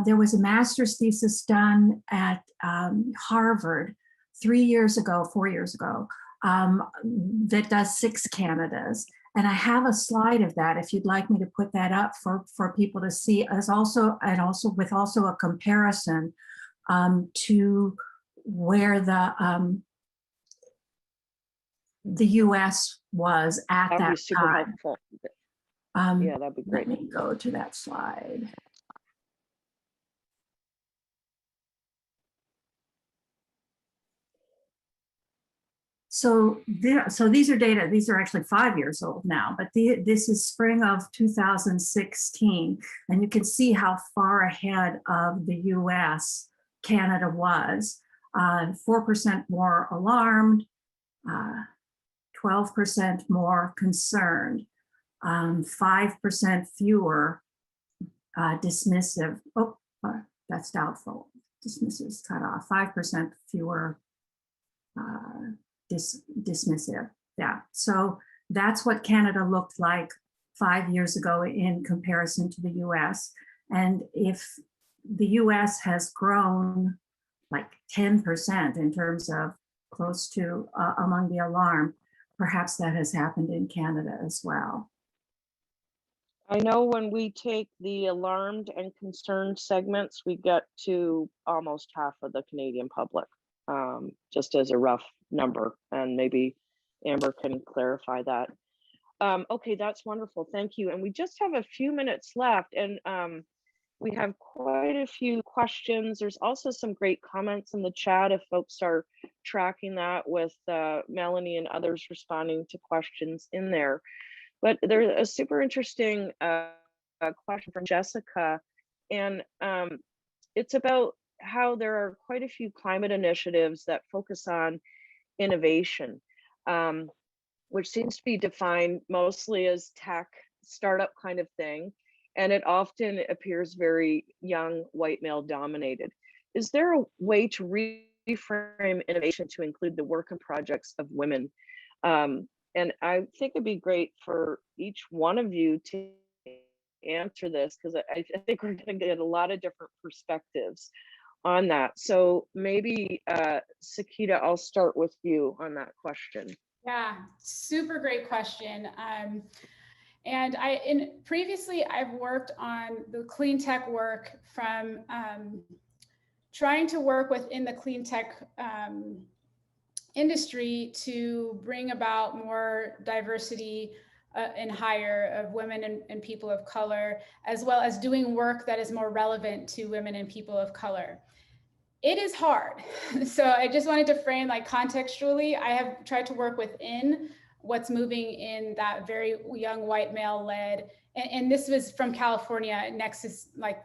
There was a master's thesis done at Harvard 4 years ago, that does 6 Canadas. And I have a slide of that if you'd like me to put that up for people to see, as also with a comparison to where the US was at That'd that be super time. helpful. Yeah, that'd be great. Let me go to that slide. So these are data, these are actually 5 years old now, but this is spring of 2016. And you can see how far ahead of the US Canada was. 4% more alarmed, 12% more concerned, 5% fewer dismissive. Oh, that's doubtful. Dismissive is cut off. 5% fewer dismissive. Yeah, so that's what Canada looked like 5 years ago in comparison to the US. And if the US has grown like 10% in terms of close to among the alarm, perhaps that has happened in Canada as well. I know when we take the alarmed and concerned segments, we get to almost half of the Canadian public, just as a rough number, and maybe Amber can clarify that. Okay, that's wonderful. Thank you. And we just have a few minutes left, and we have quite a few questions. There's also some great comments in the chat if folks are tracking that with Melanie and others responding to questions in there. But there's a super interesting question from Jessica, and it's about how there are quite a few climate initiatives that focus on innovation, which seems to be defined mostly as tech startup kind of thing, and it often appears very young, white male dominated. Is there a way to reframe innovation to include the work and projects of women? And I think it'd be great for each one of you to answer this, because I think we're going to get a lot of different perspectives on that. So maybe, Sakita, I'll start with you on that question. Yeah, super great question. And previously I've worked on the clean tech work from trying to work within the clean tech industry to bring about more diversity and hire of women and people of color, as well as doing work that is more relevant to women and people of color. It is hard. So I just wanted to frame, like, contextually, I have tried to work within what's moving in that very young white male led, and this was from California, Nexus, like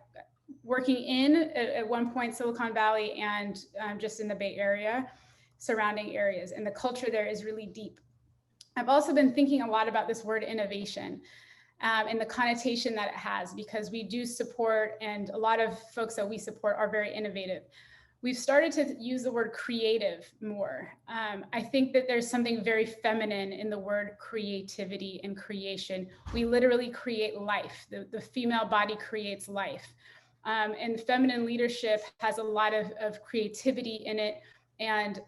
working in at one point Silicon Valley and just in the Bay Area, surrounding areas, and the culture there is really deep. I've also been thinking a lot about this word innovation and the connotation that it has, because we do support, and a lot of folks that we support are very innovative. We've started to use the word creative more. I think that there's something very feminine in the word creativity and creation. We literally create life. The female body creates life. And feminine leadership has a lot of creativity in it, and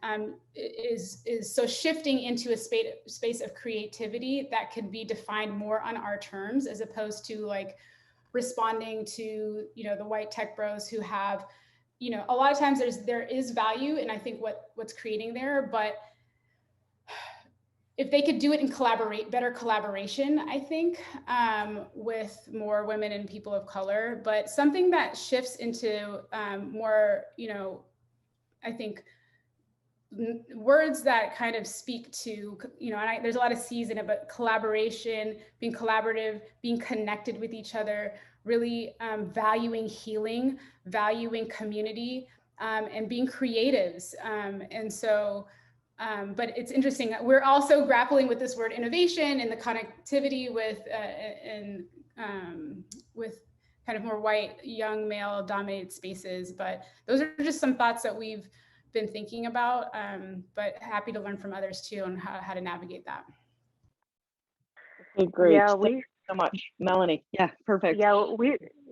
is so shifting into a space of creativity that can be defined more on our terms, as opposed to like responding to, you know, the white tech bros who have, you know, a lot of times there is value, and I think what's creating there, but if they could do it in better collaboration, I think, with more women and people of color, but something that shifts into more, you know, I think words that kind of speak to, you know, and there's a lot of C's in it, but collaboration, being collaborative, being connected with each other, really valuing healing, valuing community, and being creatives. And so, but it's interesting, we're also grappling with this word innovation and the connectivity with kind of more white, young male dominated spaces. But those are just some thoughts that we've been thinking about, but happy to learn from others too on how to navigate that. Okay, great. Yeah, Thank you so much, Melanie. Yeah, perfect. Yeah,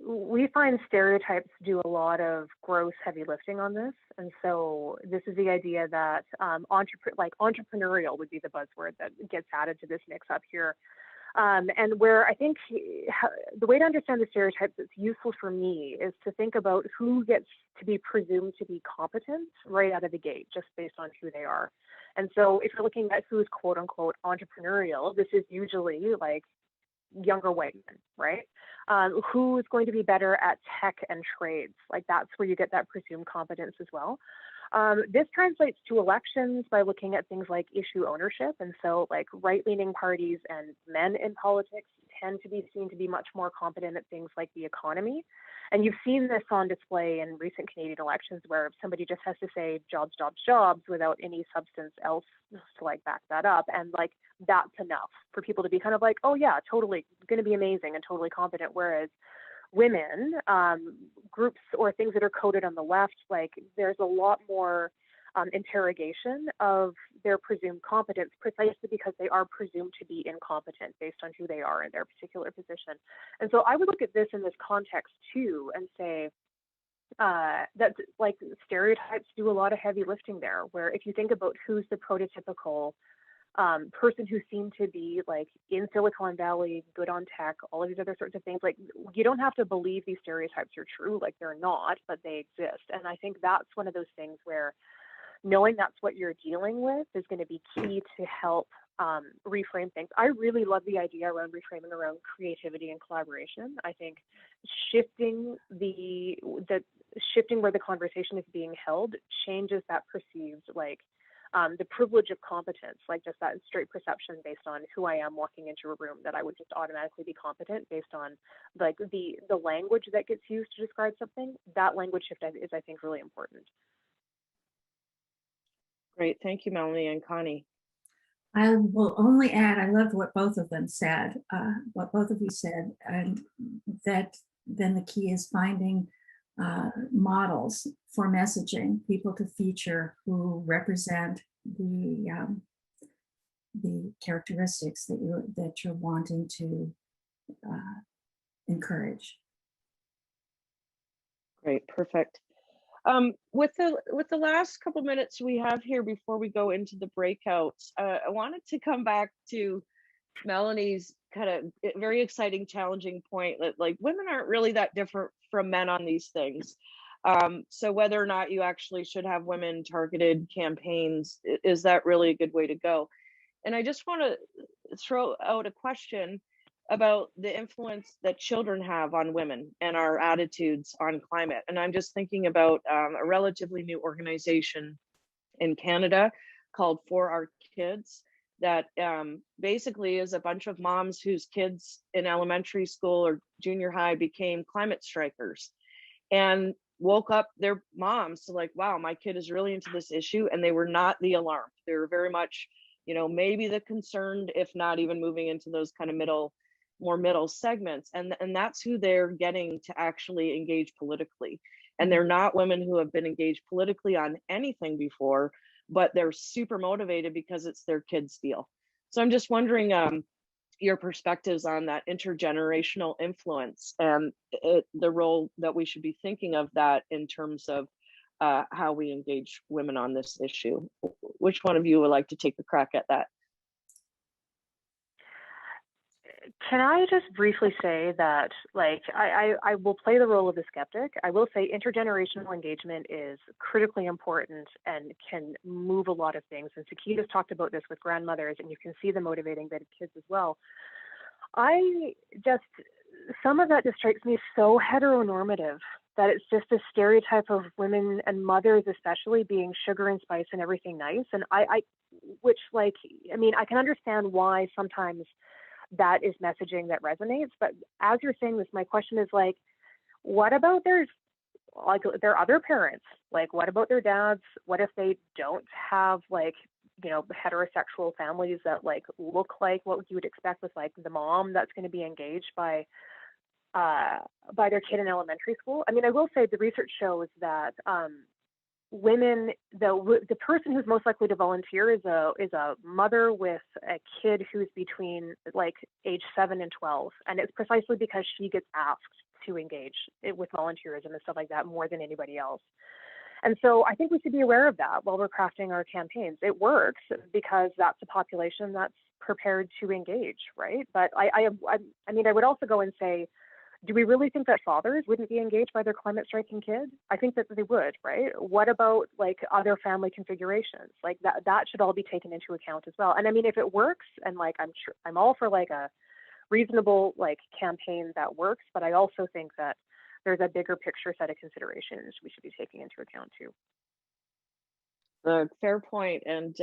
we find stereotypes do a lot of gross heavy lifting on this, and so this is the idea that entrepreneurial would be the buzzword that gets added to this mix up here. And where I think the way to understand the stereotypes that's useful for me is to think about who gets to be presumed to be competent right out of the gate, just based on who they are. And so if you're looking at who's quote unquote entrepreneurial, this is usually like younger white men, right? Who is going to be better at tech and trades? Like that's where you get that presumed competence as well. This translates to elections by looking at things like issue ownership. And so like right-leaning parties and men in politics tend to be seen to be much more competent at things like the economy. And you've seen this on display in recent Canadian elections, where somebody just has to say jobs, jobs, jobs without any substance else to like back that up. And like, that's enough for people to be kind of like, oh yeah, totally going to be amazing and totally competent. Whereas women, groups or things that are coded on the left, like there's a lot more interrogation of their presumed competence precisely because they are presumed to be incompetent based on who they are in their particular position. And so I would look at this in this context too and say, that like stereotypes do a lot of heavy lifting there, where if you think about who's the prototypical person who seemed to be like in Silicon Valley, good on tech, all of these other sorts of things, like you don't have to believe these stereotypes are true, like they're not, but they exist. And I think that's one of those things where knowing that's what you're dealing with is going to be key to help reframe things. I really love the idea around reframing around creativity and collaboration. I think shifting shifting where the conversation is being held changes that perceived like the privilege of competence, like just that straight perception based on who I am walking into a room, that I would just automatically be competent based on like the language that gets used to describe something. That language shift is, I think, really important. Great, thank you, Melanie and Connie. I will only add, I loved what both of them said, what both of you said, and that then the key is finding models for messaging, people to feature who represent the characteristics that you're wanting to encourage. Great, perfect. With the last couple minutes we have here before we go into the breakouts, I wanted to come back to Melanie's kind of very exciting, challenging point that like women aren't really that different from men on these things. So whether or not you actually should have women targeted campaigns, is that really a good way to go? And I just want to throw out a question about the influence that children have on women and our attitudes on climate. And I'm just thinking about a relatively new organization in Canada called For Our Kids that basically is a bunch of moms whose kids in elementary school or junior high became climate strikers and woke up their moms to like, wow, my kid is really into this issue. And they were not the alarmed. They were very much, you know, maybe the concerned, if not even moving into those kind of more middle segments. And that's who they're getting to actually engage politically. And they're not women who have been engaged politically on anything before, but they're super motivated because it's their kids' deal. So I'm just wondering your perspectives on that intergenerational influence and the role that we should be thinking of that in terms of how we engage women on this issue. Which one of you would like to take a crack at that? Can I just briefly say that, like, I will play the role of the skeptic. I will say intergenerational engagement is critically important and can move a lot of things. And Sakita's talked about this with grandmothers, and you can see the motivating bit of kids as well. Some of that just strikes me so heteronormative that it's just a stereotype of women and mothers especially being sugar and spice and everything nice. And I can understand why sometimes that is messaging that resonates. But as you're saying this, my question is like, what about their other parents? Like, what about their dads? What if they don't have like, you know, heterosexual families that like look like what you would expect with like the mom that's going to be engaged by their kid in elementary school? I mean, I will say the research shows that women, the person who's most likely to volunteer is a mother with a kid who's between like age 7 and 12, and it's precisely because she gets asked to engage with volunteerism and stuff like that more than anybody else. And so I think we should be aware of that while we're crafting our campaigns. It works because that's a population that's prepared to engage, right? But I mean, I would also go and say, do we really think that fathers wouldn't be engaged by their climate striking kid? I think that they would, right? What about like other family configurations? Like that should all be taken into account as well. And I mean, if it works, and like I'm all for like a reasonable like campaign that works, but I also think that there's a bigger picture set of considerations we should be taking into account too. Fair point. And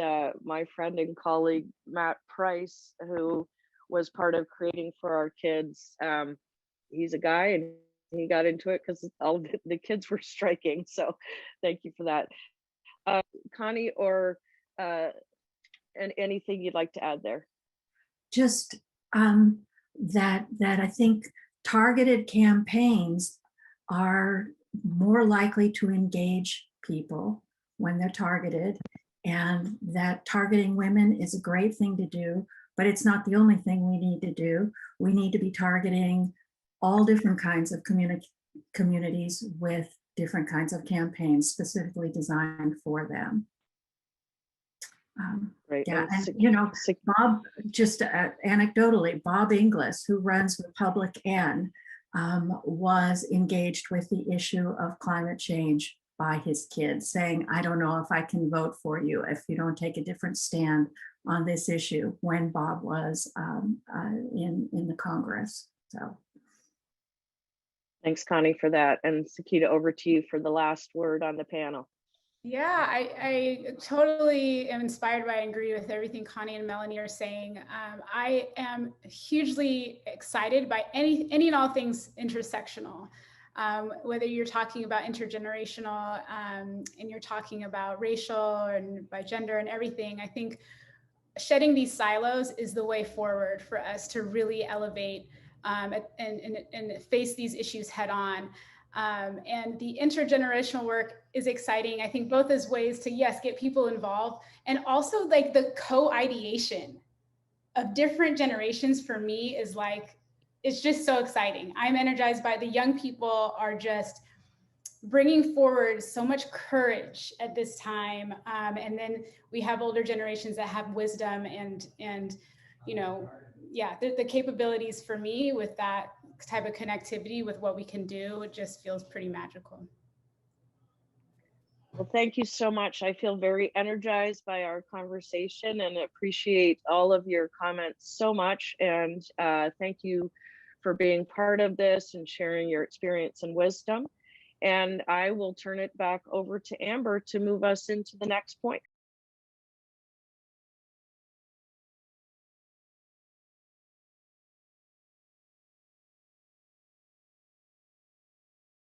my friend and colleague Matt Price, who was part of creating For Our Kids, he's a guy and he got into it because all the kids were striking. So thank you for that. Connie, or anything you'd like to add there? Just that I think targeted campaigns are more likely to engage people when they're targeted, and that targeting women is a great thing to do, but it's not the only thing we need to do. We need to be targeting all different kinds of communities with different kinds of campaigns specifically designed for them. Right. Yeah, and Sec- Bob, just anecdotally, Bob Inglis, who runs Republic N, was engaged with the issue of climate change by his kids, saying, I don't know if I can vote for you if you don't take a different stand on this issue, when Bob was in the Congress. So. Thanks, Connie, for that. And Sakita, over to you for the last word on the panel. Yeah, I totally am inspired by and agree with everything Connie and Melanie are saying. I am hugely excited by any and all things intersectional. Whether you're talking about intergenerational and you're talking about racial and by gender and everything, I think shedding these silos is the way forward for us to really elevate and face these issues head on. And the intergenerational work is exciting, I think, both as ways to, yes, get people involved, and also like the co-ideation of different generations for me is like, it's just so exciting. I'm energized by the young people are just bringing forward so much courage at this time. And then we have older generations that have wisdom and yeah, the capabilities for me with that type of connectivity with what we can do, it just feels pretty magical. Well, thank you so much. I feel very energized by our conversation and appreciate all of your comments so much. And thank you for being part of this and sharing your experience and wisdom. And I will turn it back over to Amber to move us into the next point.